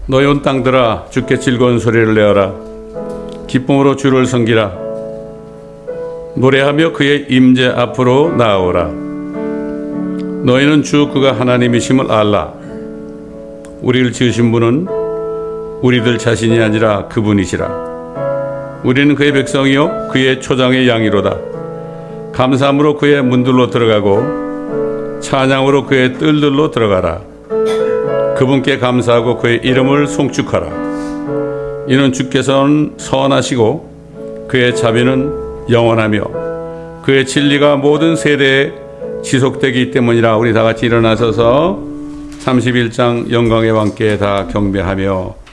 너희 온 땅들아 주께 즐거운 소리를 내어라. 기쁨으로 주를 섬기라. 노래하며 그의 임재 앞으로 나아오라. 너희는 주 그가 하나님이심을 알라. 우리를 지으신 분은 우리들 자신이 아니라 그분이시라. 우리는 그의 백성이요 그의 초장의 양이로다. 감사함으로 그의 문들로 들어가고 찬양으로 그의 뜰들로 들어가라. 그분께 감사하고 그의 이름을 송축하라. 이는 주께서는 선하시고 그의 자비는 영원하며 그의 진리가 모든 세대에 지속되기 때문이라. 우리 다 같이 일어나서서 31장 영광의 왕께 다 경배하며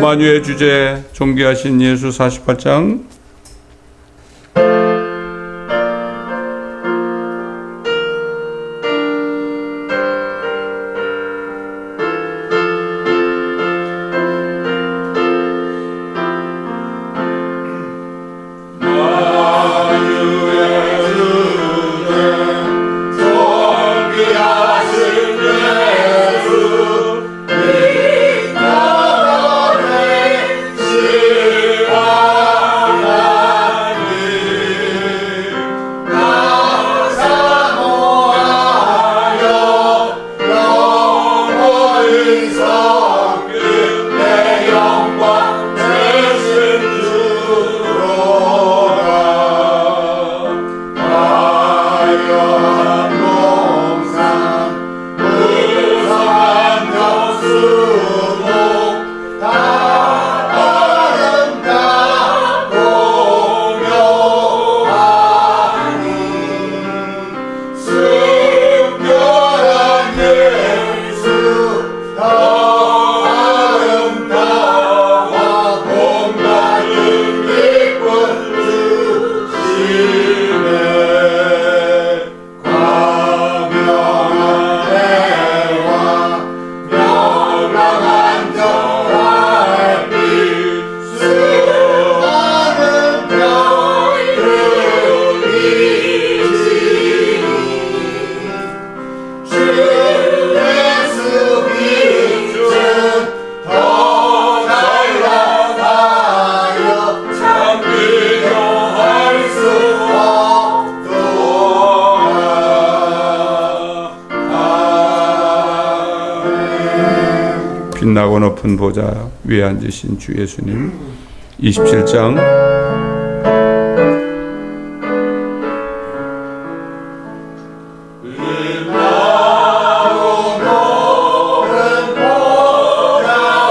만유의 주제 존귀하신 예수 48장 빛나고 높은 보좌 위에 앉으신 주 예수님 27장 빛나고 높은 보좌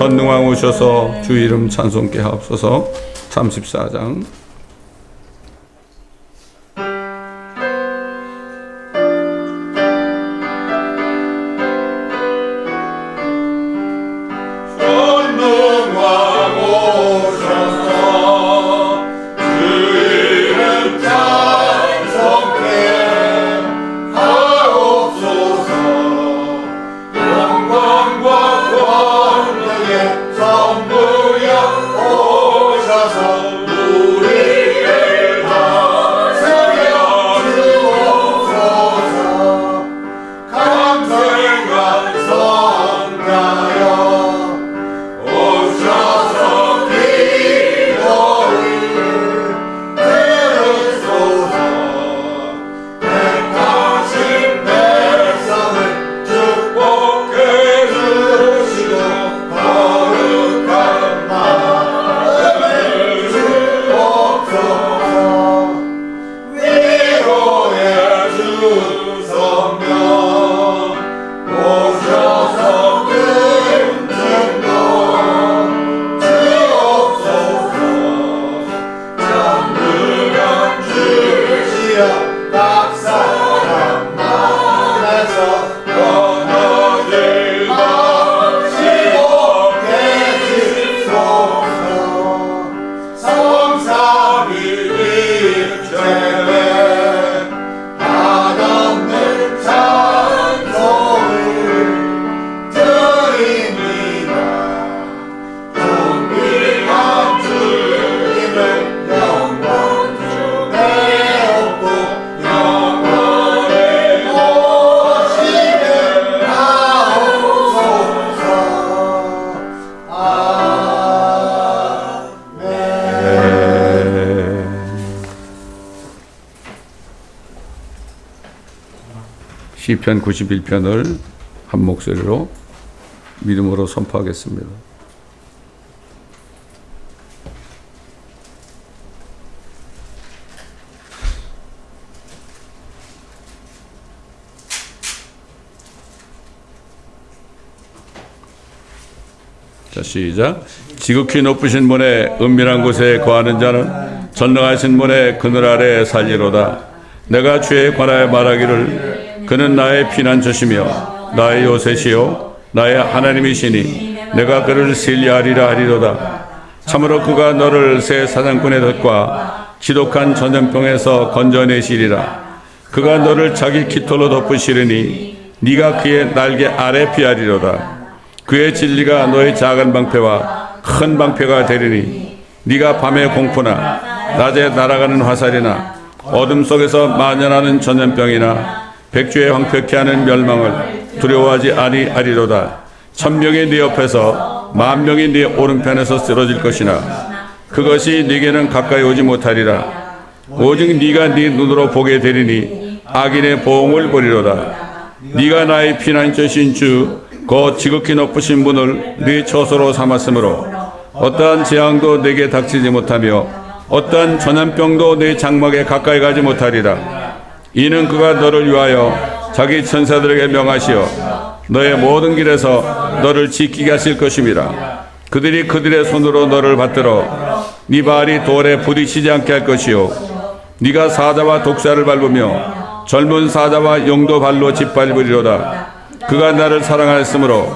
전능왕 오셔서 주 이름 찬송케 하옵소서. 34장. 시편 91편을 한 목소리로 믿음으로 선포하겠습니다. 자, 시작. 지극히 높으신 분의 은밀한 곳에 거하는 자는 전능하신 분의 그늘 아래 살리로다. 내가 주에 관하여 말하기를 그는 나의 피난처시며 나의 요새시요 나의 하나님이시니 내가 그를 신뢰하리라 하리로다. 참으로 그가 너를 새 사냥꾼의 덫과 지독한 전염병에서 건져내시리라. 그가 너를 자기 깃털로 덮으시리니 네가 그의 날개 아래 피하리로다. 그의 진리가 너의 작은 방패와 큰 방패가 되리니 네가 밤에 공포나 낮에 날아가는 화살이나 어둠 속에서 만연하는 전염병이나 백주에 황폐케 하는 멸망을 두려워하지 아니하리로다. 1000명이 네 옆에서 10,000명이 네 오른편에서 쓰러질 것이나 그것이 네게는 가까이 오지 못하리라. 오직 네가 네 눈으로 보게 되리니 악인의 보응을 보리로다. 네가 나의 피난처신 주 곧 지극히 높으신 분을 네 처소로 삼았으므로 어떠한 재앙도 네게 닥치지 못하며 어떠한 전염병도 네 장막에 가까이 가지 못하리라. 이는 그가 너를 위하여 자기 천사들에게 명하시어 너의 모든 길에서 너를 지키게 하실 것임이라. 그들이 그들의 손으로 너를 받들어 네 발이 돌에 부딪히지 않게 할 것이요 네가 사자와 독사를 밟으며 젊은 사자와 용도 발로 짓밟으리로다. 그가 나를 사랑하였으므로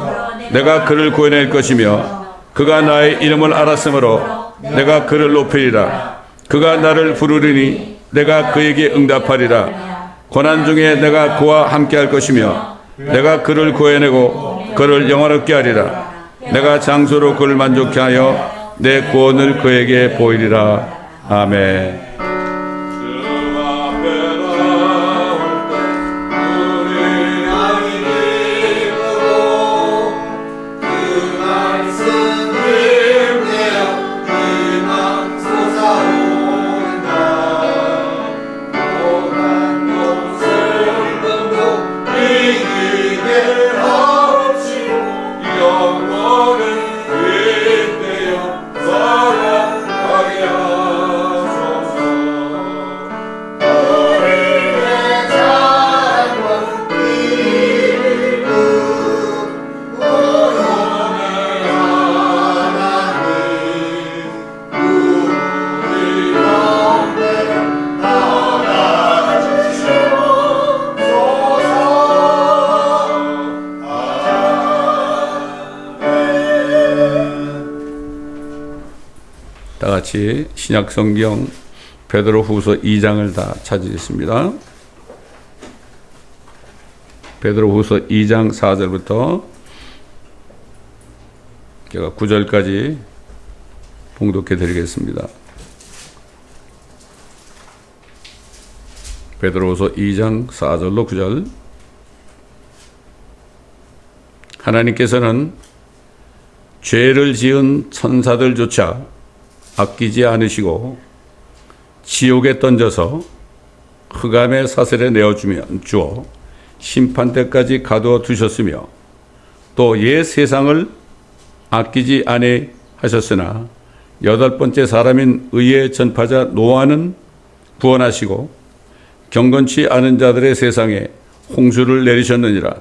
내가 그를 구해낼 것이며 그가 나의 이름을 알았으므로 내가 그를 높이리라. 그가 나를 부르리니 내가 그에게 응답하리라. 고난 중에 내가 그와 함께할 것이며 내가 그를 구해내고 그를 영화롭게 하리라. 내가 장소로 그를 만족케 하여 내 구원을 그에게 보이리라. 아멘. 다 같이 신약 성경 베드로후서 2장을 다 찾으겠습니다. 베드로후서 2장 4절부터 제가 9절까지 봉독해 드리겠습니다. 베드로후서 2장 4절로 9절. 하나님께서는 죄를 지은 천사들조차 아끼지 않으시고 지옥에 던져서 흑암의 사슬에 주어 심판 때까지 가두어 두셨으며 또 옛 세상을 아끼지 아니하셨으나 여덟 번째 사람인 의의 전파자 노아는 구원하시고 경건치 않은 자들의 세상에 홍수를 내리셨느니라.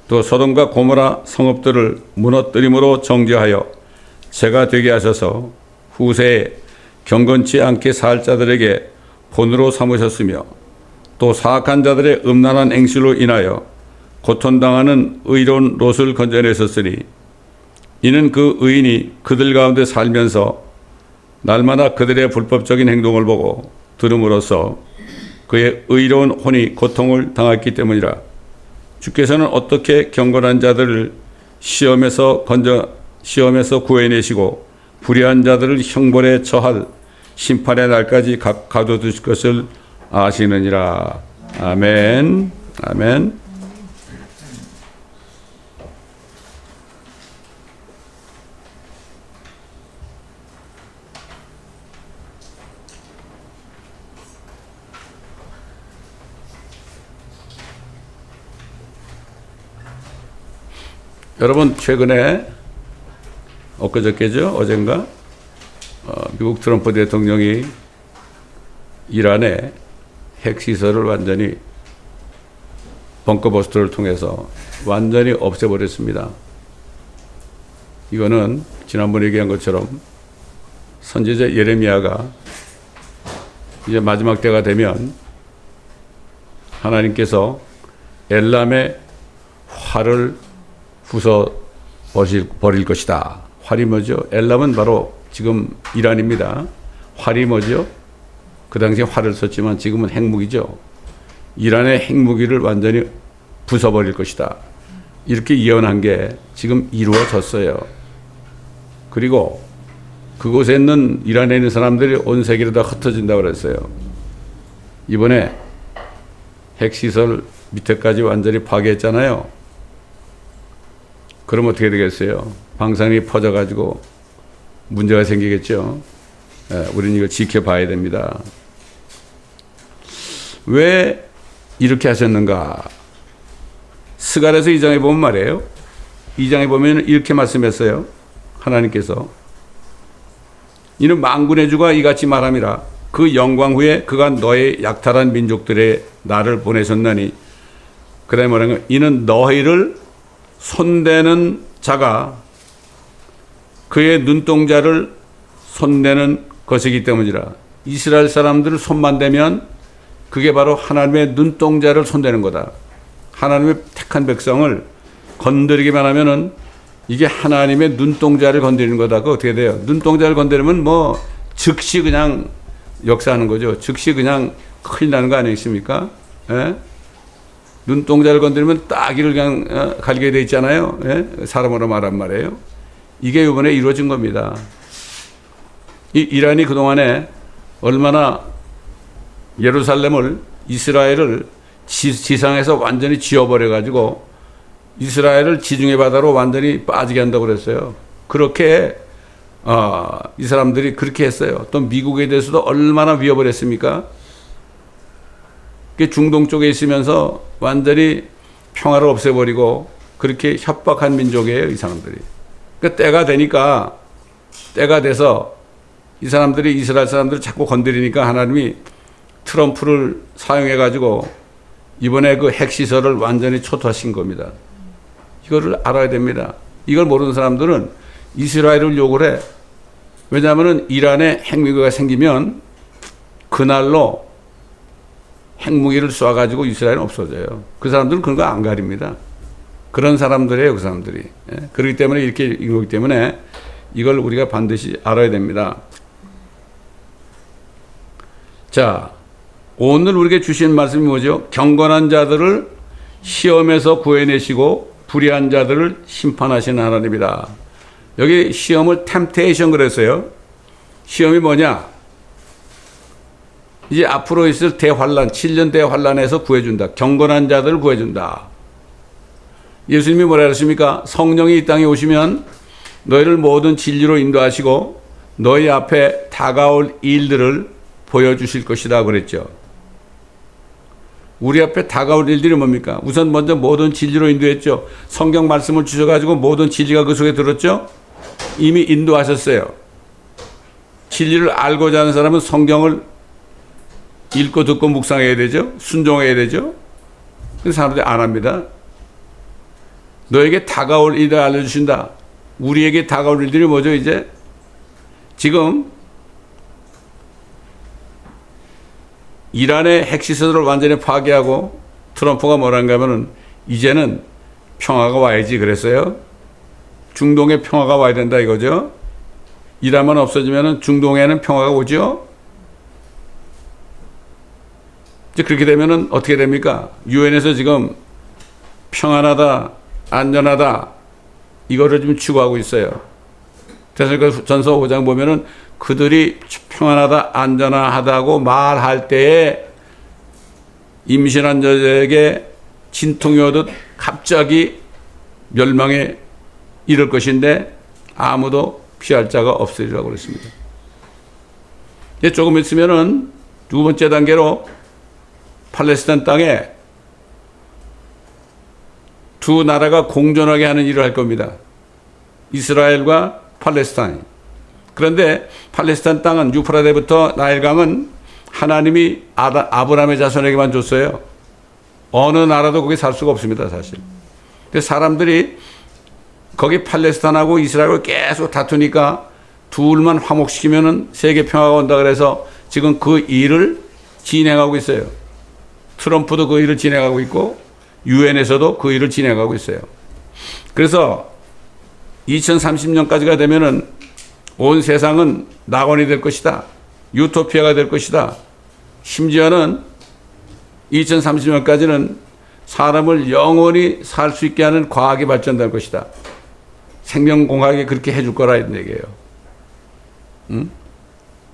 또 소돔과 고모라 성읍들을 무너뜨림으로 정죄하여 죄가 되게 하셔서 후세에 경건치 않게 살 자들에게 본으로 삼으셨으며 또 사악한 자들의 음란한 행실로 인하여 고통당하는 의로운 롯을 건져내셨으니 이는 그 의인이 그들 가운데 살면서 날마다 그들의 불법적인 행동을 보고 들음으로써 그의 의로운 혼이 고통을 당했기 때문이라. 주께서는 어떻게 경건한 자들을 시험에서 구해내시고 불의한 자들을 형벌에 처할 심판의 날까지 가둬두실 것을 아시느니라. 아멘. 아멘. 여러분 최근에 엊그저께죠? 어젠가 미국 트럼프 대통령이 이란의 핵시설을 완전히 벙커버스터를 통해서 완전히 없애버렸습니다. 이거는 지난번에 얘기한 것처럼 선지자 예레미야가 이제 마지막 때가 되면 하나님께서 엘람의 활을 부숴 버릴 것이다. 활이 뭐죠? 엘람은 바로 지금 이란입니다. 활이 뭐죠? 그 당시에 활을 썼지만 지금은 핵무기죠. 이란의 핵무기를 완전히 부숴버릴 것이다. 이렇게 예언한 게 지금 이루어졌어요. 그리고 그곳에 있는 이란에 있는 사람들이 온 세계로 다 흩어진다고 그랬어요. 이번에 핵시설 밑에까지 완전히 파괴했잖아요. 그럼 어떻게 되겠어요? 방사능이 퍼져가지고 문제가 생기겠죠. 우리는 이걸 지켜봐야 됩니다. 왜 이렇게 하셨는가? 스가랴서 2장에 보면 말이에요. 2장에 보면 이렇게 말씀했어요. 하나님께서 이는 만군의 주가 이같이 말함이라. 그 영광 후에 그가 너의 약탈한 민족들의 나를 보내셨나니. 그 다음에 뭐라는 거예요? 이는 너희를 손대는 자가 그의 눈동자를 손대는 것이기 때문이라. 이스라엘 사람들을 손만 대면 그게 바로 하나님의 눈동자를 손대는 거다. 하나님의 택한 백성을 건드리기만 하면은 이게 하나님의 눈동자를 건드리는 거다. 그 어떻게 돼요? 눈동자를 건드리면 뭐 즉시 그냥 역사하는 거죠. 즉시 그냥 큰일 나는 거 아니겠습니까? 예? 눈동자를 건드리면 따귀를 그냥 갈게 돼 있잖아요. 예? 사람으로 말한 말이에요. 이게 이번에 이루어진 겁니다. 이 이란이 그동안에 얼마나 예루살렘을, 이스라엘을 지상에서 완전히 지워버려가지고 이스라엘을 지중해 바다로 완전히 빠지게 한다고 그랬어요. 그렇게 이 사람들이 그렇게 했어요. 또 미국에 대해서도 얼마나 위협을 했습니까? 중동 쪽에 있으면서 완전히 평화를 없애버리고 그렇게 협박한 민족이에요, 이 사람들이. 그러니까 때가 되니까, 때가 돼서 이 사람들이, 이스라엘 사람들을 자꾸 건드리니까 하나님이 트럼프를 사용해가지고 이번에 그 핵시설을 완전히 초토화신 겁니다. 이거를 알아야 됩니다. 이걸 모르는 사람들은 이스라엘을 욕을 해. 왜냐하면 이란에 핵무기가 생기면 그날로 핵무기를 쏴가지고 이스라엘은 없어져요. 그 사람들은 그런 거 안 가립니다. 그런 사람들이에요, 그 사람들이. 예? 그렇기 때문에 이렇게 이거기 때문에 이걸 우리가 반드시 알아야 됩니다. 자, 오늘 우리에게 주신 말씀이 뭐죠? 경건한 자들을 시험에서 구해내시고 불의한 자들을 심판하시는 하나님이다. 여기 시험을 템테이션 그랬어요. 시험이 뭐냐? 이제 앞으로 있을 대환란, 7년 대환란에서 구해준다. 경건한 자들을 구해준다. 예수님이 뭐라 그랬습니까? 성령이 이 땅에 오시면 너희를 모든 진리로 인도하시고 너희 앞에 다가올 일들을 보여주실 것이다 그랬죠. 우리 앞에 다가올 일들이 뭡니까? 우선 먼저 모든 진리로 인도했죠. 성경 말씀을 주셔가지고 모든 진리가 그 속에 들었죠. 이미 인도하셨어요. 진리를 알고자 하는 사람은 성경을 읽고 듣고 묵상해야 되죠. 순종해야 되죠. 근데 사람들이 안 합니다. 너에게 다가올 일을 알려주신다. 우리에게 다가올 일들이 뭐죠? 이제 지금 이란의 핵시설을 완전히 파괴하고 트럼프가 뭐란가 하면은 이제는 평화가 와야지 그랬어요. 중동에 평화가 와야 된다 이거죠. 이란만 없어지면은 중동에는 평화가 오죠. 이제 그렇게 되면은 어떻게 됩니까? 유엔에서 지금 평안하다, 안전하다 이거를 지금 추구하고 있어요. 데살로니가전서 5장 보면은 그들이 평안하다, 안전하다고 말할 때에 임신한 여자에게 진통이 오듯 갑자기 멸망에 이를 것인데 아무도 피할 자가 없으리라고 그랬습니다. 이제 조금 있으면은 두 번째 단계로 팔레스타인 땅에 두 나라가 공존하게 하는 일을 할 겁니다. 이스라엘과 팔레스타인. 그런데 팔레스타인 땅은 유프라데부터 나일강은 하나님이 아브라함의 자손에게만 줬어요. 어느 나라도 거기 살 수가 없습니다, 사실. 근데 사람들이 거기 팔레스타인하고 이스라엘을 계속 다투니까 둘만 화목시키면은 세계 평화가 온다 그래서 지금 그 일을 진행하고 있어요. 트럼프도 그 일을 진행하고 있고 유엔에서도 그 일을 진행하고 있어요. 그래서 2030년까지가 되면은 온 세상은 낙원이 될 것이다. 유토피아가 될 것이다. 심지어는 2030년까지는 사람을 영원히 살 수 있게 하는 과학이 발전될 것이다. 생명공학이 그렇게 해줄 거라는 얘기예요. 응?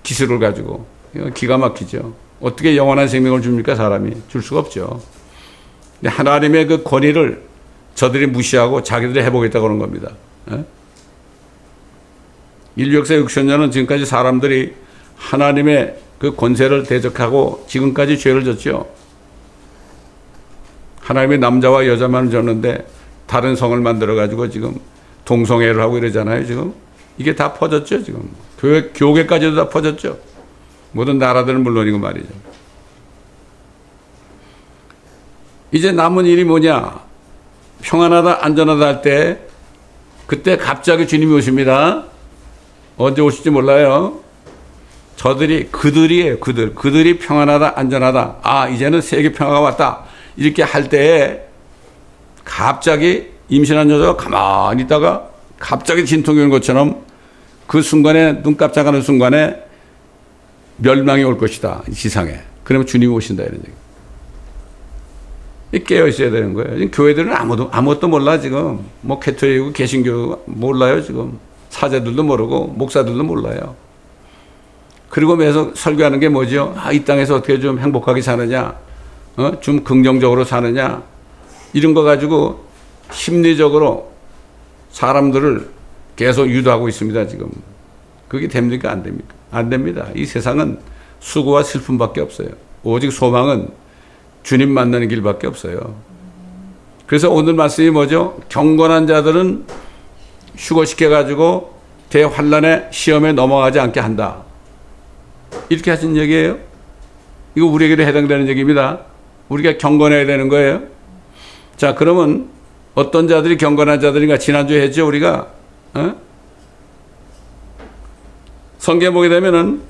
기술을 가지고. 기가 막히죠. 어떻게 영원한 생명을 줍니까? 사람이. 줄 수가 없죠. 근데 하나님의 그 권위를 저들이 무시하고 자기들이 해보겠다고 그런 겁니다. 에? 인류 역사 6천 년은 지금까지 사람들이 하나님의 그 권세를 대적하고 지금까지 죄를 졌죠. 하나님의 남자와 여자만을 졌는데 다른 성을 만들어가지고 지금 동성애를 하고 이러잖아요, 지금. 이게 다 퍼졌죠, 지금. 교계까지도 다 퍼졌죠. 모든 나라들은 물론이고 말이죠. 이제 남은 일이 뭐냐? 평안하다, 안전하다 할 때, 그때 갑자기 주님이 오십니다. 언제 오실지 몰라요. 그들이에요, 그들이 평안하다, 안전하다. 아, 이제는 세계 평화가 왔다. 이렇게 할 때에 갑자기 임신한 여자가 가만히 있다가 갑자기 진통이 오는 것처럼 그 순간에 눈 깜짝하는 순간에 멸망이 올 것이다. 지상에. 그러면 주님이 오신다 이런 얘기. 깨어 있어야 되는 거예요. 지금 교회들은 아무것도 몰라 지금. 뭐 캐톨릭이고 개신교 몰라요 지금. 사제들도 모르고 목사들도 몰라요. 그리고 매서 설교하는 게 뭐죠? 이 땅에서 어떻게 좀 행복하게 사느냐, 좀 긍정적으로 사느냐, 이런 거 가지고 심리적으로 사람들을 계속 유도하고 있습니다 지금. 그게 됩니까 안 됩니까? 안 됩니다. 이 세상은 수고와 슬픔밖에 없어요. 오직 소망은 주님 만나는 길밖에 없어요. 그래서 오늘 말씀이 뭐죠? 경건한 자들은 휴거시켜가지고 대환란의 시험에 넘어가지 않게 한다. 이렇게 하신 얘기예요. 이거 우리에게도 해당되는 얘기입니다. 우리가 경건해야 되는 거예요. 자, 그러면 어떤 자들이 경건한 자들인가? 지난주에 했죠 우리가. 성경 보게 되면은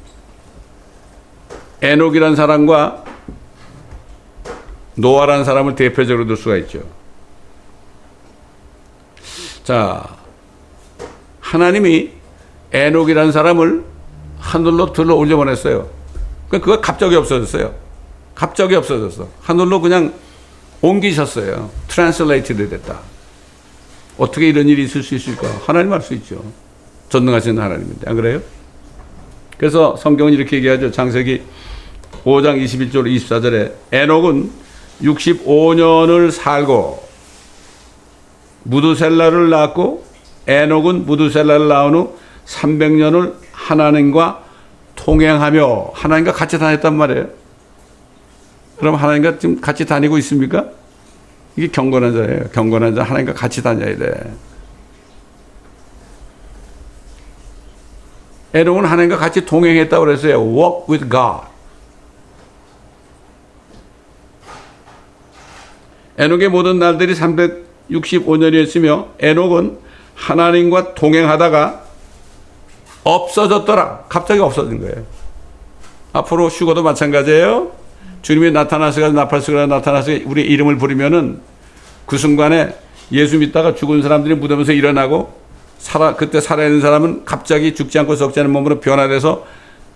에녹이라는 사람과 노아라는 사람을 대표적으로 들 수가 있죠. 자, 하나님이 에녹이라는 사람을 하늘로 들어 올려보냈어요. 그거 갑자기 없어졌어요. 갑자기 없어졌어. 하늘로 그냥 옮기셨어요. 트랜슬레이트드 됐다. 어떻게 이런 일이 있을 수 있을까? 하나님 알 수 있죠. 전능하신 하나님인데. 안 그래요? 그래서 성경은 이렇게 얘기하죠. 창세기 5장 21절 24절에 에녹은 65년을 살고 무두셀라를 낳았고 에녹은 무두셀라를 낳은 후 300년을 하나님과 통행하며 하나님과 같이 다녔단 말이에요. 그럼 하나님과 지금 같이 다니고 있습니까? 이게 경건한 자예요. 경건한 자 하나님과 같이 다녀야 돼. 에녹은 하나님과 같이 동행했다고 그랬어요. Walk with God. 에녹의 모든 날들이 365년이었으며 에녹은 하나님과 동행하다가 없어졌더라. 갑자기 없어진 거예요. 앞으로 휴거도 마찬가지예요. 주님이 나타나시거나 나팔수가 나타나서 우리 이름을 부르면은 그 순간에 예수 믿다가 죽은 사람들이 무덤에서 일어나고 그때 살아있는 사람은 갑자기 죽지 않고 썩지 않은 몸으로 변화돼서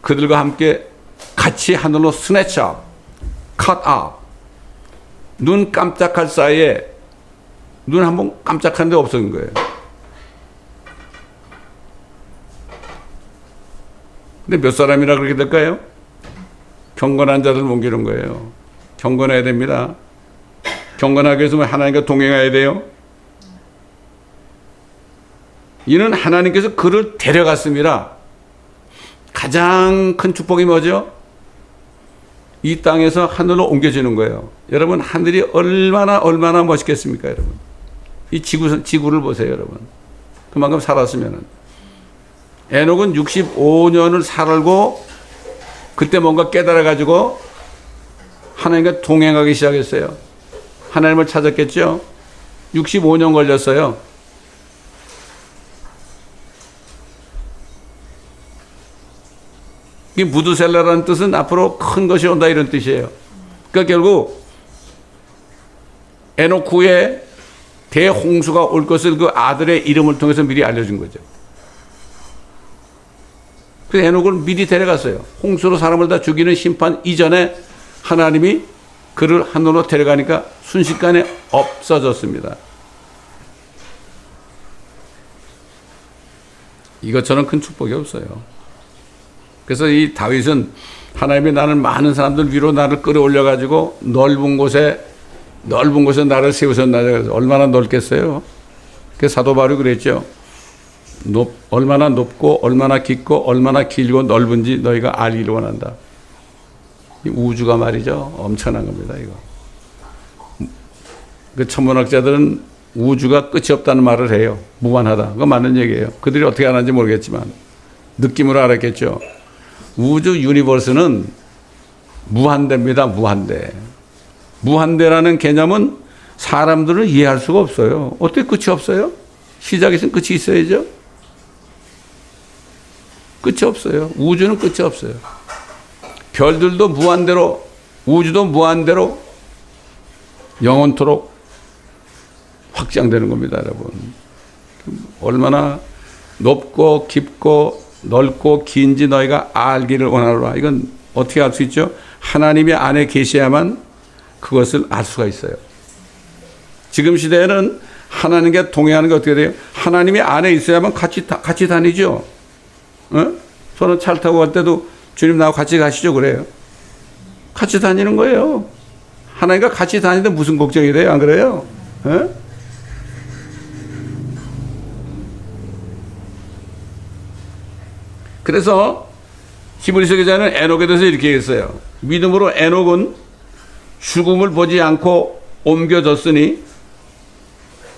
그들과 함께 같이 하늘로 스네쳐, cut up. 눈 깜짝할 사이에 눈 한번 깜짝하는데 없어진 거예요. 근데 몇 사람이나 그렇게 될까요? 경건한 자들 옮기는 거예요. 경건해야 됩니다. 경건하기 위해서 하나님과 동행해야 돼요. 이는 하나님께서 그를 데려갔습니다. 가장 큰 축복이 뭐죠? 이 땅에서 하늘로 옮겨지는 거예요. 여러분, 하늘이 얼마나 멋있겠습니까, 여러분? 이 지구를 보세요, 여러분. 그만큼 살았으면은. 에녹은 65년을 살고 그때 뭔가 깨달아가지고 하나님과 동행하기 시작했어요. 하나님을 찾았겠죠? 65년 걸렸어요. 이 무두셀라라는 뜻은 앞으로 큰 것이 온다 이런 뜻이에요. 그러니까 결국 에녹 후에 대홍수가 올 것을 그 아들의 이름을 통해서 미리 알려준 거죠. 그래서 에녹을 미리 데려갔어요. 홍수로 사람을 다 죽이는 심판 이전에 하나님이 그를 하늘로 데려가니까 순식간에 없어졌습니다. 이것처럼 큰 축복이 없어요. 그래서 이 다윗은 하나님이 나는 많은 사람들 위로 나를 끌어올려가지고 넓은 곳에 나를 세우셨나. 얼마나 넓겠어요? 그 사도 바울이 그랬죠. 얼마나 높고 얼마나 깊고 얼마나 길고 넓은지 너희가 알기를 원한다. 이 우주가 말이죠. 엄청난 겁니다. 이거. 그 천문학자들은 우주가 끝이 없다는 말을 해요. 무한하다. 그거 맞는 얘기예요. 그들이 어떻게 하는지 모르겠지만 느낌으로 알았겠죠. 우주 유니버스는 무한대입니다. 무한대. 무한대라는 개념은 사람들을 이해할 수가 없어요. 어떻게 끝이 없어요? 시작이 있으면 끝이 있어야죠. 끝이 없어요. 우주는 끝이 없어요. 별들도 무한대로, 우주도 무한대로 영원토록 확장되는 겁니다, 여러분. 얼마나 높고 깊고 넓고 긴지 너희가 알기를 원하노라. 이건 어떻게 알 수 있죠? 하나님의 안에 계셔야만 그것을 알 수가 있어요. 지금 시대에는 하나님과 동행하는 게 어떻게 돼요? 하나님의 안에 있어야만 같이 다니죠. 어? 저는 차를 타고 갈 때도 주님 나하고 같이 가시죠 그래요. 같이 다니는 거예요. 하나님과 같이 다니는데 무슨 걱정이 돼요? 안 그래요? 어? 그래서 히브리서 기자는 에녹에 대해서 이렇게 했어요. 믿음으로 에녹은 죽음을 보지 않고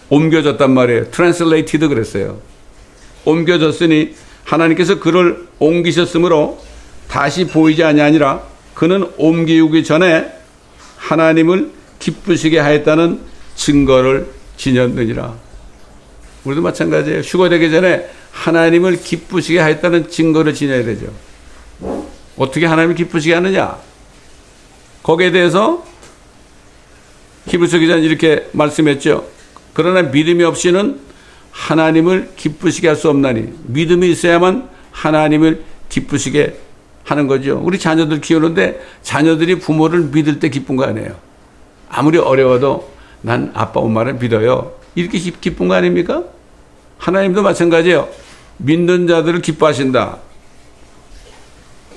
옮겨졌단 말이에요. translated 그랬어요. 옮겨졌으니 하나님께서 그를 옮기셨으므로 다시 보이지 아니하니라. 그는 옮기기 전에 하나님을 기쁘시게 하였다는 증거를 지녔느니라. 우리도 마찬가지예요. 휴거되기 전에 하나님을 기쁘시게 하였다는 증거를 지녀야 되죠. 어떻게 하나님을 기쁘시게 하느냐? 거기에 대해서 히브리서 기자는 이렇게 말씀했죠. 그러나 믿음이 없이는 하나님을 기쁘시게 할 수 없나니. 믿음이 있어야만 하나님을 기쁘시게 하는 거죠. 우리 자녀들 키우는데 자녀들이 부모를 믿을 때 기쁜 거 아니에요. 아무리 어려워도 난 아빠 엄마를 믿어요. 이렇게 기쁜 거 아닙니까? 하나님도 마찬가지예요. 믿는 자들을 기뻐하신다.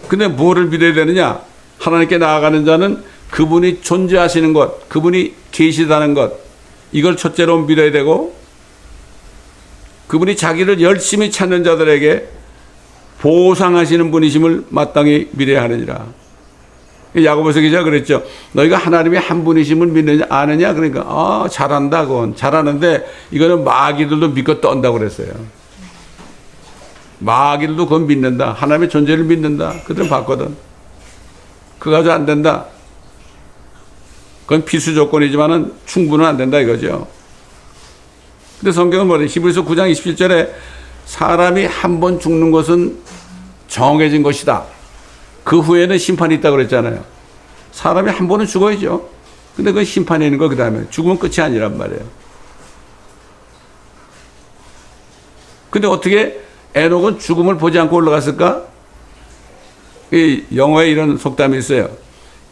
근데 뭐를 믿어야 되느냐? 하나님께 나아가는 자는 그분이 존재하시는 것, 그분이 계시다는 것, 이걸 첫째로 믿어야 되고, 그분이 자기를 열심히 찾는 자들에게 보상하시는 분이심을 마땅히 믿어야 하느니라. 야고보서 기자가 그랬죠. 너희가 하나님의 한 분이심을 믿느냐 아느냐? 그러니까 잘한다 그건. 잘하는데 이거는 마귀들도 믿고 떤다고 그랬어요. 마귀들도 그건 믿는다. 하나님의 존재를 믿는다. 그들은 봤거든. 그거 가지고 안 된다. 그건 필수 조건이지만은 충분은 안 된다 이거죠. 근데 성경은 뭐래? 히브리서 9장 27절에 사람이 한 번 죽는 것은 정해진 것이다. 그 후에는 심판이 있다고 그랬잖아요. 사람이 한 번은 죽어야죠. 근데 그건 심판이 있는 거 그 다음에 죽으면 끝이 아니란 말이에요. 근데 어떻게 에녹은 죽음을 보지 않고 올라갔을까? 이 영어에 이런 속담이 있어요.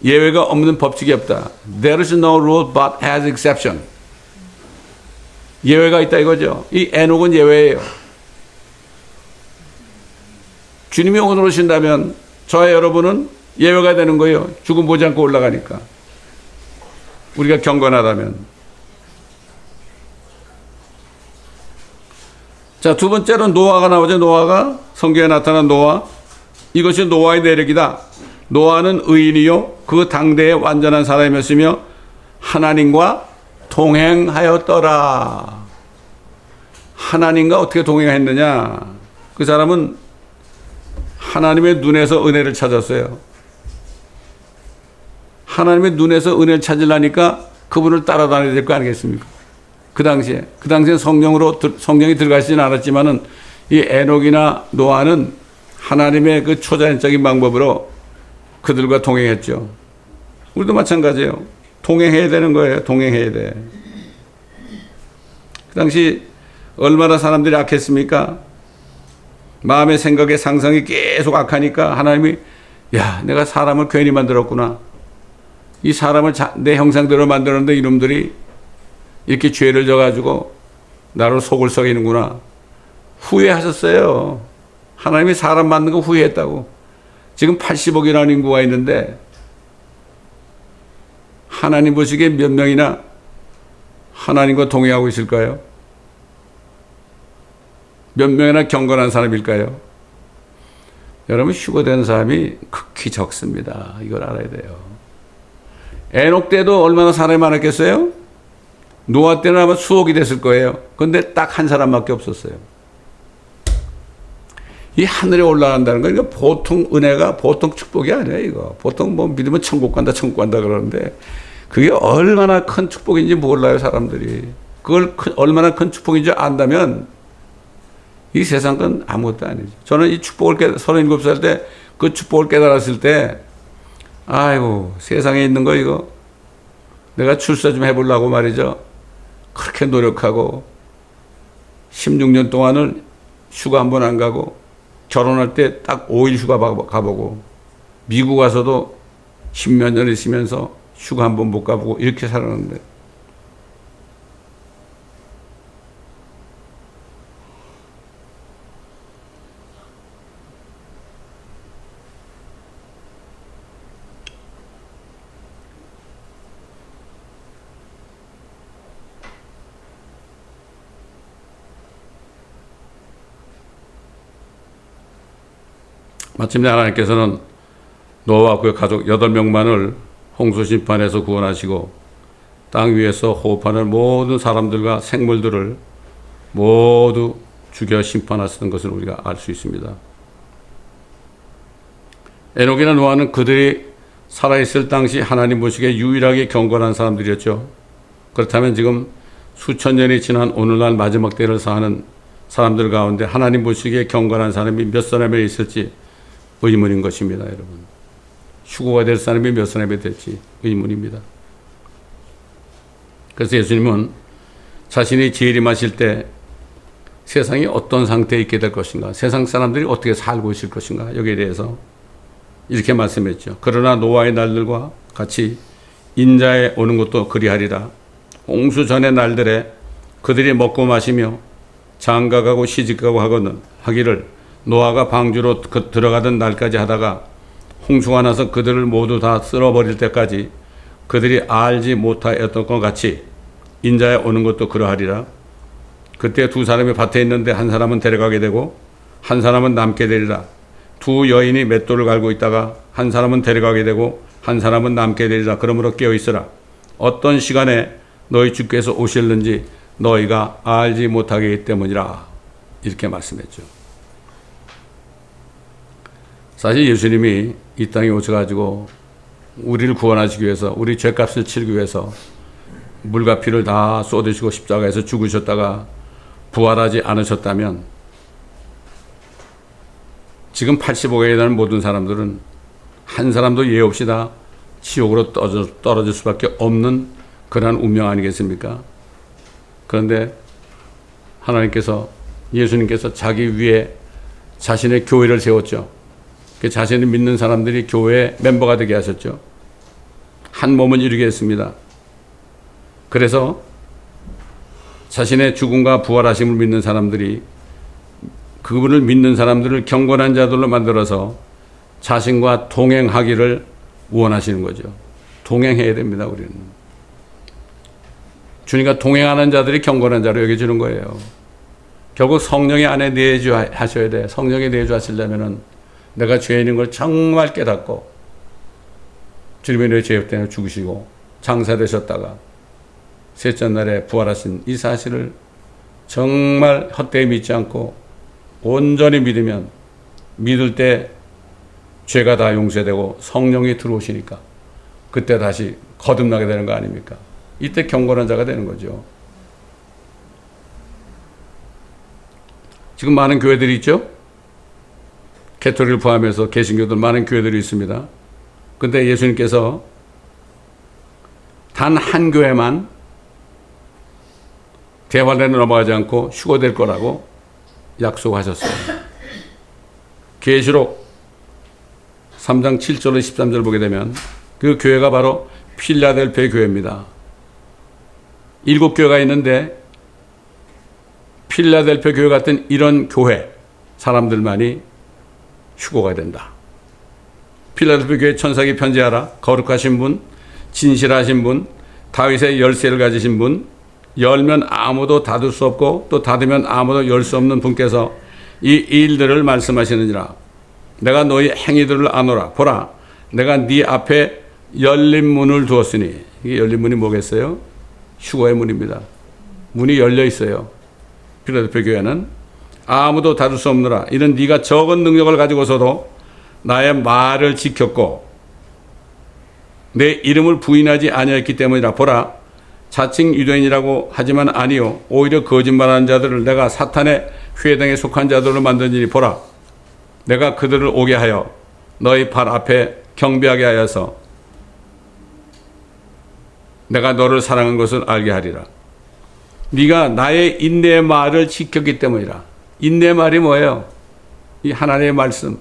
예외가 없는 법칙이 없다. There is no rule but has exception. 예외가 있다 이거죠. 이 에녹은 예외예요. 주님이 오늘 오신다면 저와 여러분은 예외가 되는 거예요. 죽음 보지 않고 올라가니까. 우리가 경건하다면. 자, 두 번째로 노아가 나오죠. 노아가 성경에 나타난 노아. 이것이 노아의 내력이다. 노아는 의인이요 그 당대의 완전한 사람이었으며 하나님과 동행하였더라. 하나님과 어떻게 동행했느냐? 그 사람은 하나님의 눈에서 은혜를 찾았어요. 하나님의 눈에서 은혜를 찾으려니까 그분을 따라다녀야 될 거 아니겠습니까? 그 당시에 성령이 들어가시진 않았지만은 이 에녹이나 노아는 하나님의 그 초자연적인 방법으로 그들과 동행했죠. 우리도 마찬가지예요. 동행해야 되는 거예요. 동행해야 돼. 그 당시 얼마나 사람들이 악했습니까? 마음의 생각의 상상이 계속 악하니까 하나님이 야, 내가 사람을 괜히 만들었구나. 이 사람을 내 형상대로 만들었는데 이놈들이 이렇게 죄를 져가지고 나를 속을 썩이는구나. 후회하셨어요. 하나님이 사람 만든 거 후회했다고. 지금 80억이라는 인구가 있는데 하나님 보시기에 몇 명이나 하나님과 동행하고 있을까요? 몇 명이나 경건한 사람일까요? 여러분 휴거된 사람이 극히 적습니다. 이걸 알아야 돼요. 에녹 때도 얼마나 사람이 많았겠어요? 노아 때는 아마 수억이 됐을 거예요. 그런데 딱 한 사람밖에 없었어요. 이 하늘에 올라간다는 거, 이거 보통 은혜가 보통 축복이 아니에요, 이거. 보통 뭐 믿으면 천국 간다 그러는데 그게 얼마나 큰 축복인지 몰라요, 사람들이. 그걸 얼마나 큰 축복인지 안다면 이 세상 건 아무것도 아니죠. 저는 이 축복을 37살 때 그 축복을 깨달았을 때 아이고 세상에 있는 거 이거 내가 출사 좀 해보려고 말이죠. 그렇게 노력하고 16년 동안을 휴가 한 번 안 가고 결혼할 때 딱 5일 휴가 가보고 미국 와서도 10몇 년 있으면서 휴가 한 번 못 가보고 이렇게 살았는데 마침내 하나님께서는 노아와 그의 가족 8명만을 홍수 심판에서 구원하시고 땅 위에서 호흡하는 모든 사람들과 생물들을 모두 죽여 심판하시는 것을 우리가 알 수 있습니다. 에녹이나 노아는 그들이 살아있을 당시 하나님 보시기에 유일하게 경건한 사람들이었죠. 그렇다면 지금 수천 년이 지난 오늘날 마지막 때를 사는 사람들 가운데 하나님 보시기에 경건한 사람이 몇 사람이 있을지 의문인 것입니다, 여러분. 휴거가 될 사람이 몇 사람이 될지 의문입니다. 그래서 예수님은 자신이 재림하실 때 세상이 어떤 상태에 있게 될 것인가, 세상 사람들이 어떻게 살고 있을 것인가, 여기에 대해서 이렇게 말씀했죠. 그러나 노아의 날들과 같이 인자에 오는 것도 그리하리라. 홍수 전의 날들에 그들이 먹고 마시며 장가가고 시집가고 하기를 노아가 방주로 들어가던 날까지 하다가 홍수가 나서 그들을 모두 다 쓸어버릴 때까지 그들이 알지 못하였던 것 같이 인자에 오는 것도 그러하리라. 그때 두 사람이 밭에 있는데 한 사람은 데려가게 되고 한 사람은 남게 되리라. 두 여인이 맷돌을 갈고 있다가 한 사람은 데려가게 되고 한 사람은 남게 되리라. 그러므로 깨어있으라. 어떤 시간에 너희 주께서 오실는지 너희가 알지 못하기 때문이라. 이렇게 말씀했죠. 사실 예수님이 이 땅에 오셔가지고 우리를 구원하시기 위해서, 우리 죄값을 치르기 위해서 물과 피를 다 쏟으시고 십자가에서 죽으셨다가 부활하지 않으셨다면 지금 85개에 대한 모든 사람들은 한 사람도 예 없이 다 지옥으로 떨어질 수밖에 없는 그러한 운명 아니겠습니까? 그런데 하나님께서, 예수님께서 자기 위에 자신의 교회를 세웠죠. 그 자신을 믿는 사람들이 교회의 멤버가 되게 하셨죠. 한 몸을 이루게 했습니다. 그래서 자신의 죽음과 부활하심을 믿는 사람들이, 그분을 믿는 사람들을 경건한 자들로 만들어서 자신과 동행하기를 원하시는 거죠. 동행해야 됩니다, 우리는. 주님과 동행하는 자들이 경건한 자로 여겨지는 거예요. 결국 성령의 안에 내주하셔야 돼. 성령에 내주하시려면은 내가 죄인인 걸 정말 깨닫고 주님이 내 죄 때문에 죽으시고 장사되셨다가 셋째 날에 부활하신 이 사실을 정말 헛되이 믿지 않고 온전히 믿으면, 믿을 때 죄가 다 용서되고 성령이 들어오시니까 그때 다시 거듭나게 되는 거 아닙니까? 이때 경건한 자가 되는 거죠. 지금 많은 교회들이 있죠? 캐톨릭을 포함해서 개신교들 많은 교회들이 있습니다. 그런데 예수님께서 단 한 교회만 대환란에 넘어가지 않고 휴거될 거라고 약속하셨어요. 계시록 3장 7절로 13절 보게 되면 그 교회가 바로 필라델피아 교회입니다. 7교회가 있는데 필라델피아 교회 같은 이런 교회 사람들만이 휴거가 된다. 필라델피아 교회 천사에게 편지하라. 거룩하신 분, 진실하신 분, 다윗의 열쇠를 가지신 분, 열면 아무도 닫을 수 없고 또 닫으면 아무도 열 수 없는 분께서 이 일들을 말씀하시느니라. 내가 너희 행위들을 아노라. 보라, 내가 네 앞에 열린 문을 두었으니, 이게 열린 문이 뭐겠어요? 휴거의 문입니다. 문이 열려 있어요. 필라델피아 교회는 아무도 닫을 수 없느라. 이는 네가 적은 능력을 가지고서도 나의 말을 지켰고 내 이름을 부인하지 아니했기 때문이라. 보라, 자칭 유대인이라고 하지만 아니요 오히려 거짓말하는 자들을 내가 사탄의 회당에 속한 자들로 만드니, 보라, 내가 그들을 오게 하여 너희 발 앞에 경배하게 하여서 내가 너를 사랑한 것을 알게 하리라. 네가 나의 인내의 말을 지켰기 때문이라. 인내의 말이 뭐예요? 이 하나님의 말씀.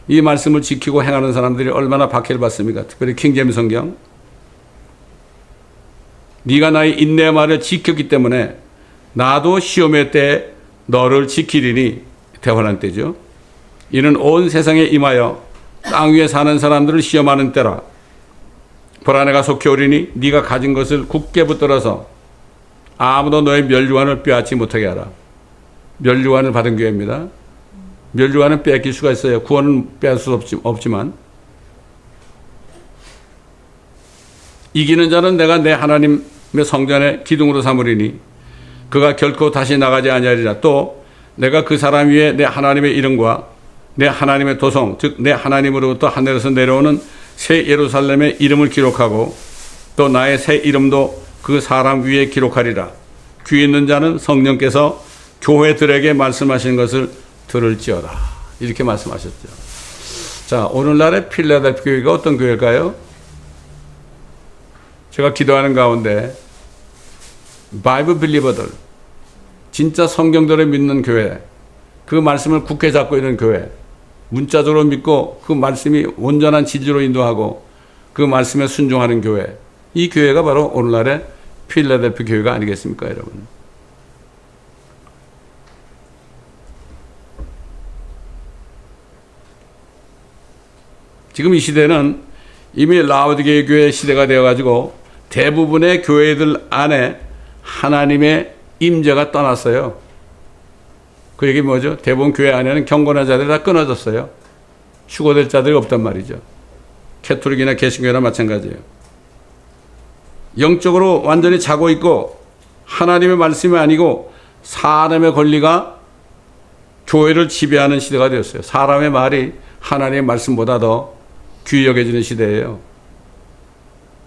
이 말씀을 지키고 행하는 사람들이 얼마나 박해를 받습니까? 특별히 킹제임스 성경. 네가 나의 인내의 말을 지켰기 때문에 나도 시험의 때 너를 지키리니. 대환란 때죠. 이는 온 세상에 임하여 땅 위에 사는 사람들을 시험하는 때라. 보라, 내가 속히 오리니 네가 가진 것을 굳게 붙들어서 아무도 너의 멸류관을 빼앗지 못하게 하라. 멸류관을 받은 교회입니다. 멸류관은 빼앗길 수가 있어요. 구원은 빼앗을 수 없지만. 이기는 자는 내가 내 하나님의 성전의 기둥으로 삼으리니 그가 결코 다시 나가지 아니하리라. 또 내가 그 사람 위에 내 하나님의 이름과 내 하나님의 도성, 즉 내 하나님으로부터 하늘에서 내려오는 새 예루살렘의 이름을 기록하고 또 나의 새 이름도 그 사람 위에 기록하리라. 귀 있는 자는 성령께서 교회들에게 말씀하신 것을 들을지어다. 이렇게 말씀하셨죠. 자, 오늘날의 필라델피아 교회가 어떤 교회일까요? 제가 기도하는 가운데 바이블 빌리버들, 진짜 성경대로 믿는 교회, 그 말씀을 굳게 잡고 있는 교회, 문자적으로 믿고 그 말씀이 온전한 진리로 인도하고 그 말씀에 순종하는 교회, 이 교회가 바로 오늘날의 필라델피아 교회가 아니겠습니까, 여러분? 지금 이 시대는 이미 라오디게 교회 시대가 되어가지고 대부분의 교회들 안에 하나님의 임재가 떠났어요. 그 얘기 뭐죠? 대부분 교회 안에는 경건한 자들이 다 끊어졌어요. 휴거될 자들이 없단 말이죠. 캐톨릭이나 개신교나 마찬가지예요. 영적으로 완전히 자고 있고 하나님의 말씀이 아니고 사람의 권리가 교회를 지배하는 시대가 되었어요. 사람의 말이 하나님의 말씀보다 더 귀히 여겨지는 시대예요.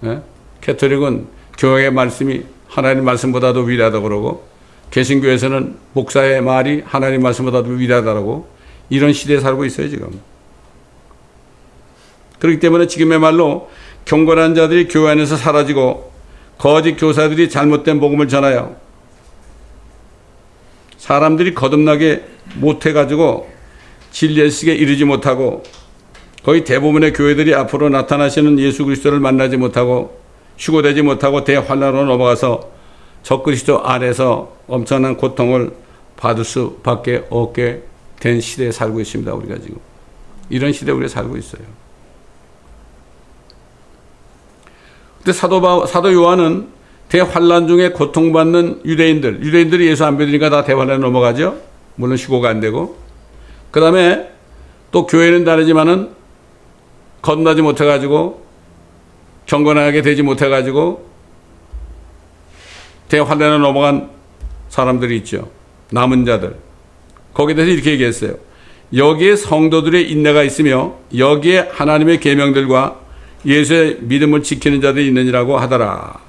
네? 캐톨릭은 교회의 말씀이 하나님 말씀보다 더 위대하다고 그러고 개신교에서는 목사의 말이 하나님 말씀보다 더 위대하다고 이런 시대에 살고 있어요, 지금. 그렇기 때문에 지금의 말로 경건한 자들이 교회 안에서 사라지고 거짓 교사들이 잘못된 복음을 전하여 사람들이 거듭나게 못해가지고 진리의식에 이르지 못하고 거의 대부분의 교회들이 앞으로 나타나시는 예수 그리스도를 만나지 못하고 휴거되지 못하고 대환란으로 넘어가서 적그리스도 안에서 엄청난 고통을 받을 수밖에 없게 된 시대에 살고 있습니다. 우리가 지금 이런 시대에 우리가 살고 있어요. 근데 사도 요한은 대환란 중에 고통받는 유대인들이 예수 안 믿으니까 다 대환란에 넘어가죠. 물론 휴거가 안 되고. 그 다음에 또 교회는 다르지만은 거듭나지 못해가지고 경건하게 되지 못해가지고 대환란에 넘어간 사람들이 있죠. 남은 자들. 거기에 대해서 이렇게 얘기했어요. 여기에 성도들의 인내가 있으며 여기에 하나님의 계명들과 예수의 믿음을 지키는 자들이 있느니라고 하더라.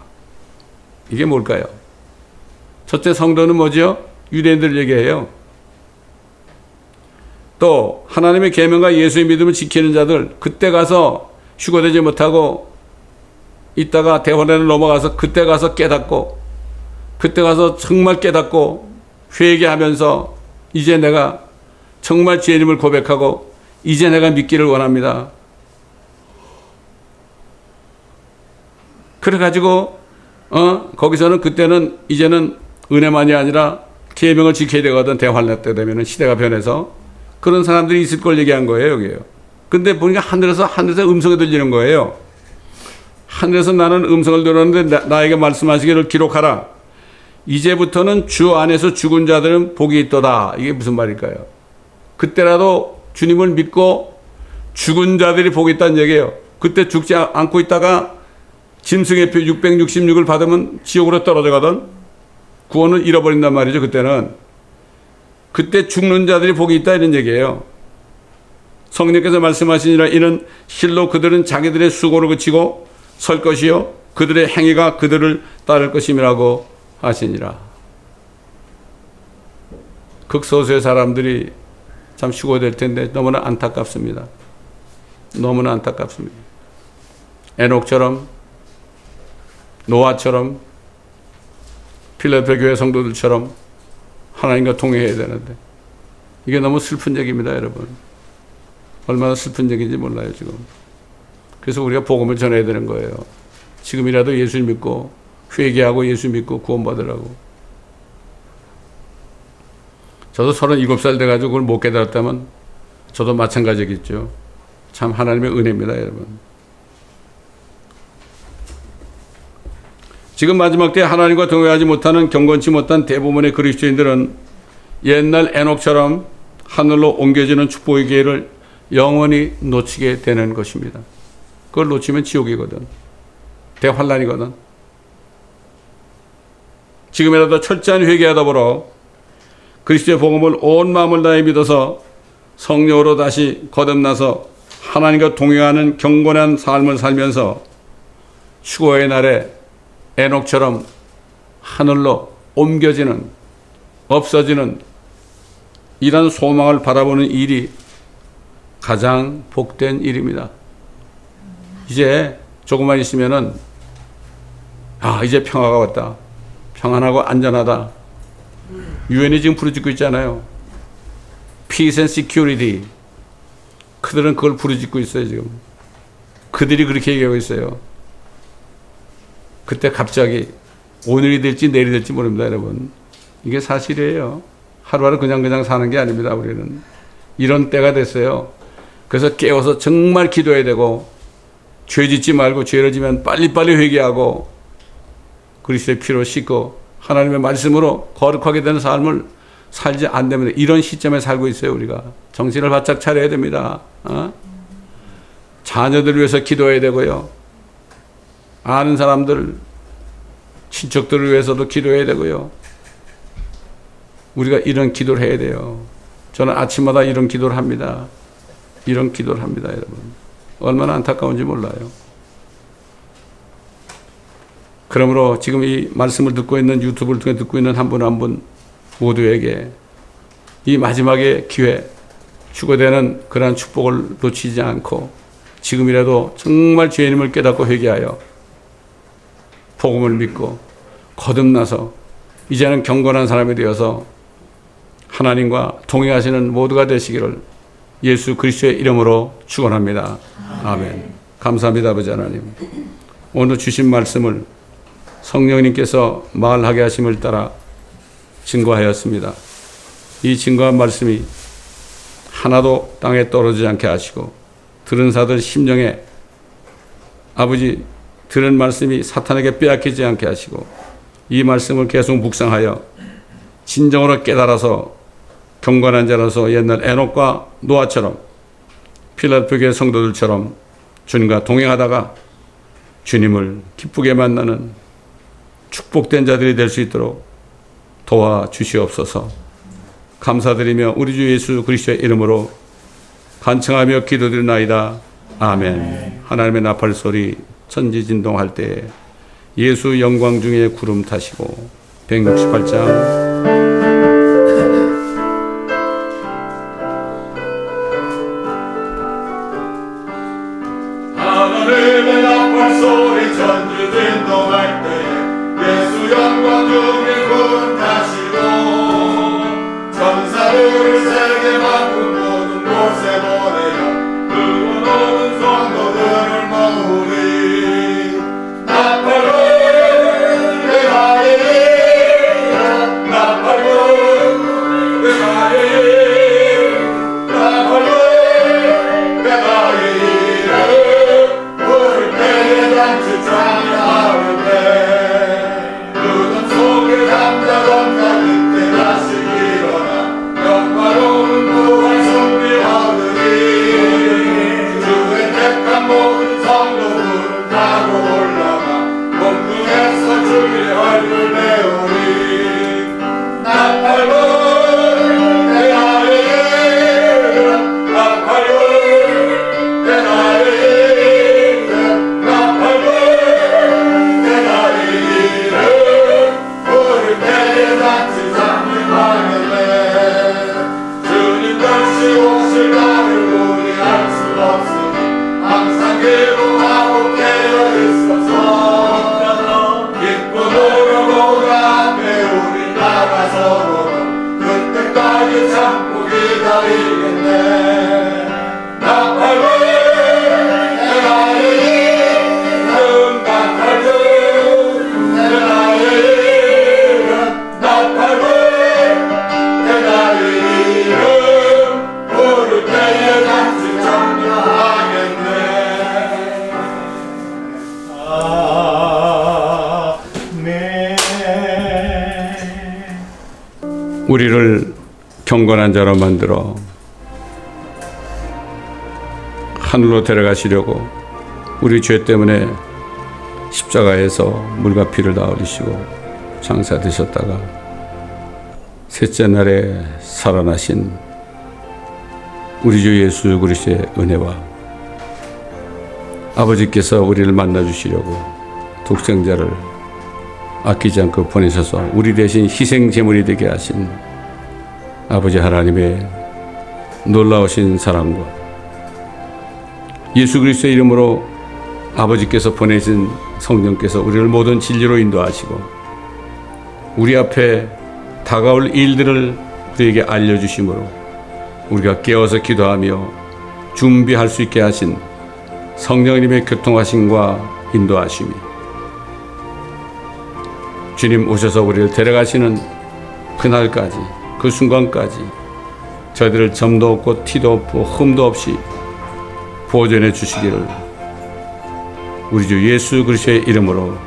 이게 뭘까요? 첫째, 성도는 뭐죠? 유대인들 얘기해요. 또 하나님의 계명과 예수의 믿음을 지키는 자들, 그때 가서 휴거되지 못하고 있다가 대환란에 넘어가서 그때 가서 깨닫고 그때 가서 정말 깨닫고 회개하면서 이제 내가 정말 죄인임을 고백하고 이제 내가 믿기를 원합니다. 그래가지고 거기서는 그때는 이제는 은혜만이 아니라 계명을 지켜야 되거든. 대환란 때 되면은 시대가 변해서 그런 사람들이 있을 걸 얘기한 거예요, 여기에요. 근데 보니까 하늘에서 음성이 들리는 거예요. 하늘에서 나는 음성을 들었는데 나에게 말씀하시기를 기록하라. 이제부터는 주 안에서 죽은 자들은 복이 있도다. 이게 무슨 말일까요? 그때라도 주님을 믿고 죽은 자들이 복이 있다는 얘기예요. 그때 죽지 않고 있다가 짐승의 표 666을 받으면 지옥으로 떨어져가던 구원을 잃어버린단 말이죠. 그때 죽는 자들이 복이 있다 이런 얘기예요. 성령께서 말씀하시니라. 이는 실로 그들은 자기들의 수고를 그치고 설 것이요 그들의 행위가 그들을 따를 것임이라고 하시니라. 극소수의 사람들이 참 휴거될 텐데 너무나 안타깝습니다. 너무나 안타깝습니다. 에녹처럼, 노아처럼, 필라델피아 교회 성도들처럼 하나님과 동행해야 되는데 이게 너무 슬픈 얘기입니다, 여러분. 얼마나 슬픈 얘기인지 몰라요, 지금. 그래서 우리가 복음을 전해야 되는 거예요. 지금이라도 예수 믿고 회개하고 예수 믿고 구원받으라고. 저도 37살 돼가지고 그걸 못 깨달았다면 저도 마찬가지겠죠. 참 하나님의 은혜입니다, 여러분. 지금 마지막 때 하나님과 동행하지 못하는 경건치 못한 대부분의 그리스도인들은 옛날 에녹처럼 하늘로 옮겨지는 축복의 기회를 영원히 놓치게 되는 것입니다. 그걸 놓치면 지옥이거든. 대환란이거든. 지금이라도 철저한 회개와 더불어 그리스도의 복음을 온 마음을 다해 믿어서 성령으로 다시 거듭나서 하나님과 동행하는 경건한 삶을 살면서 휴거의 날에 에녹처럼 하늘로 옮겨지는, 없어지는 이런 소망을 바라보는 일이 가장 복된 일입니다. 이제 조금만 있으면은 이제 평화가 왔다. 평안하고 안전하다. 유엔이 지금 부르짖고 있잖아요. Peace and Security. 그들은 그걸 부르짖고 있어요, 지금. 그들이 그렇게 얘기하고 있어요. 그때 갑자기 오늘이 될지 내일이 될지 모릅니다, 여러분. 이게 사실이에요. 하루하루 그냥 사는 게 아닙니다, 우리는. 이런 때가 됐어요. 그래서 깨워서 정말 기도해야 되고, 죄 짓지 말고 죄를 지면 빨리빨리 회개하고 그리스도의 피로 씻고 하나님의 말씀으로 거룩하게 되는 삶을 살지 않으면 이런 시점에 살고 있어요. 우리가 정신을 바짝 차려야 됩니다. 자녀들을 위해서 기도해야 되고요. 아는 사람들, 친척들을 위해서도 기도해야 되고요. 우리가 이런 기도를 해야 돼요. 저는 아침마다 이런 기도를 합니다. 이런 기도를 합니다, 여러분. 얼마나 안타까운지 몰라요. 그러므로 지금 이 말씀을 듣고 있는, 유튜브를 통해 듣고 있는 한 분 한 분 모두에게 이 마지막의 기회, 휴거되는 그러한 축복을 놓치지 않고 지금이라도 정말 죄인임을 깨닫고 회개하여 복음을 믿고 거듭나서 이제는 경건한 사람이 되어서 하나님과 동행하시는 모두가 되시기를 예수 그리스도의 이름으로 축원합니다. 아멘. 감사합니다, 아버지 하나님. 오늘 주신 말씀을 성령님께서 말하게 하심을 따라 증거하였습니다. 이 증거한 말씀이 하나도 땅에 떨어지지 않게 하시고 들은 사들 심령에 아버지 들은 말씀이 사탄에게 빼앗기지 않게 하시고 이 말씀을 계속 묵상하여 진정으로 깨달아서 경건한 자라서 옛날 에녹과 노아처럼 필라델피아 교회 성도들처럼 주님과 동행하다가 주님을 기쁘게 만나는 축복된 자들이 될 수 있도록 도와주시옵소서. 감사드리며 우리 주 예수 그리스도의 이름으로 간청하며 기도드리나이다. 아멘. 하나님의 나팔 소리 천지진동할 때 예수 영광 중에 구름 타시고 168장 하나님의 나팔 소리 천지진동할 때 예수 영광 중에 구름 타시고 천사들을 세계 만국 모든 곳에 보내어 그분 오는 성도들을 모으리 나팔을 내 하늘이여 나팔을 우리를 경건한 자로 만들어 하늘로 데려가시려고 우리 죄 때문에 십자가에서 물과 피를 다 흘리시고 장사되셨다가 셋째 날에 살아나신 우리 주 예수 그리스도의 은혜와 아버지께서 우리를 만나주시려고 독생자를 아끼지 않고 보내셔서 우리 대신 희생 제물이 되게 하신 아버지 하나님의 놀라우신 사랑과 예수 그리스도의 이름으로 아버지께서 보내신 성령께서 우리를 모든 진리로 인도하시고 우리 앞에 다가올 일들을 우리에게 알려주심으로 우리가 깨어서 기도하며 준비할 수 있게 하신 성령님의 교통하심과 인도하심이 주님 오셔서 우리를 데려가시는 그날까지 그 순간까지 저희들을 점도 없고 티도 없고 흠도 없이 보존해 주시기를 우리 주 예수 그리스도의 이름으로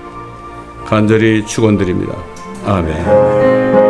간절히 축원드립니다. 아멘.